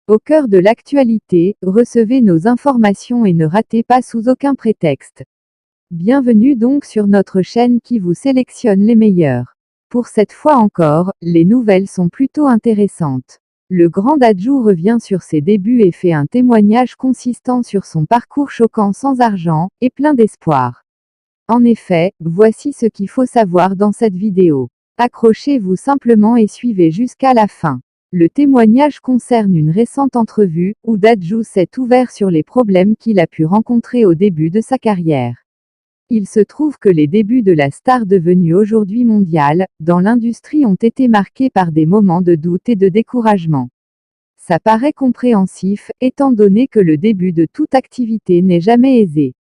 Au cœur de l'actualité, recevez nos informations et ne ratez pas sous aucun prétexte. Bienvenue donc sur notre chaîne qui vous sélectionne les meilleurs. Pour cette fois encore, les nouvelles sont plutôt intéressantes. Le grand Dadju revient sur ses débuts et fait un témoignage consistant sur son parcours choquant sans argent, et plein d'espoir. En effet, voici ce qu'il faut savoir dans cette vidéo. Accrochez-vous simplement et suivez jusqu'à la fin. Le témoignage concerne une récente entrevue, où Dadju s'est ouvert sur les problèmes qu'il a pu rencontrer au début de sa carrière. Il se trouve que les débuts de la star devenue aujourd'hui mondiale, dans l'industrie ont été marqués par des moments de doute et de découragement. Ça paraît compréhensif, étant donné que le début de toute activité n'est jamais aisé.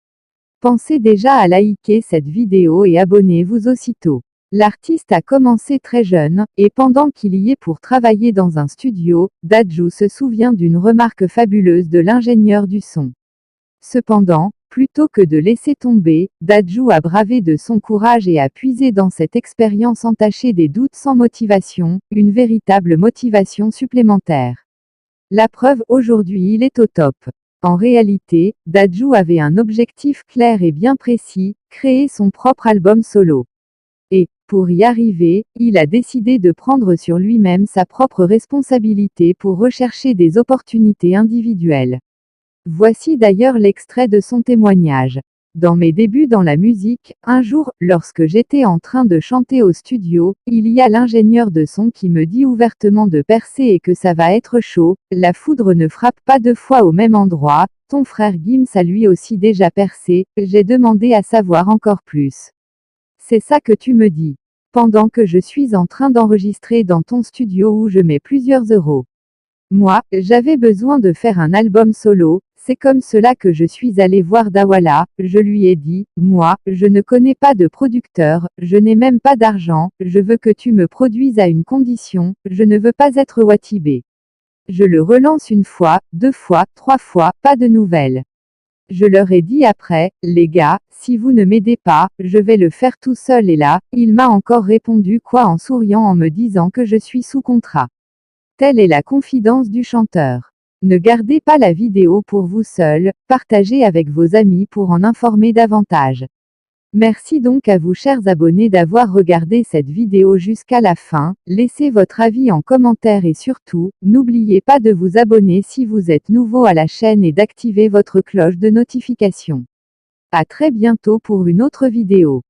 Pensez déjà à liker cette vidéo et abonnez-vous aussitôt. L'artiste a commencé très jeune, et pendant qu'il y est pour travailler dans un studio, Dadju se souvient d'une remarque fabuleuse de l'ingénieur du son. Cependant, plutôt que de laisser tomber, Dadju a bravé de son courage et a puisé dans cette expérience entachée des doutes sans motivation, une véritable motivation supplémentaire. La preuve, aujourd'hui il est au top. En réalité, Dadju avait un objectif clair et bien précis, créer son propre album solo. Et, pour y arriver, il a décidé de prendre sur lui-même sa propre responsabilité pour rechercher des opportunités individuelles. Voici d'ailleurs l'extrait de son témoignage. Dans mes débuts dans la musique, un jour, lorsque j'étais en train de chanter au studio, il y a l'ingénieur de son qui me dit ouvertement de percer et que ça va être chaud, la foudre ne frappe pas deux fois au même endroit, ton frère Gims a lui aussi déjà percé, j'ai demandé à savoir encore plus. C'est ça que tu me dis. Pendant que je suis en train d'enregistrer dans ton studio où je mets plusieurs euros. Moi, j'avais besoin de faire un album solo, c'est comme cela que je suis allé voir Dawala, je lui ai dit, moi, je ne connais pas de producteur, je n'ai même pas d'argent, je veux que tu me produises à une condition, je ne veux pas être Watibé. Je le relance une fois, deux fois, trois fois, pas de nouvelles. Je leur ai dit après, les gars, si vous ne m'aidez pas, je vais le faire tout seul et là, il m'a encore répondu quoi en souriant en me disant que je suis sous contrat. Telle est la confidence du chanteur. Ne gardez pas la vidéo pour vous seul, partagez avec vos amis pour en informer davantage. Merci donc à vous chers abonnés d'avoir regardé cette vidéo jusqu'à la fin, laissez votre avis en commentaire et surtout, n'oubliez pas de vous abonner si vous êtes nouveau à la chaîne et d'activer votre cloche de notification. À très bientôt pour une autre vidéo.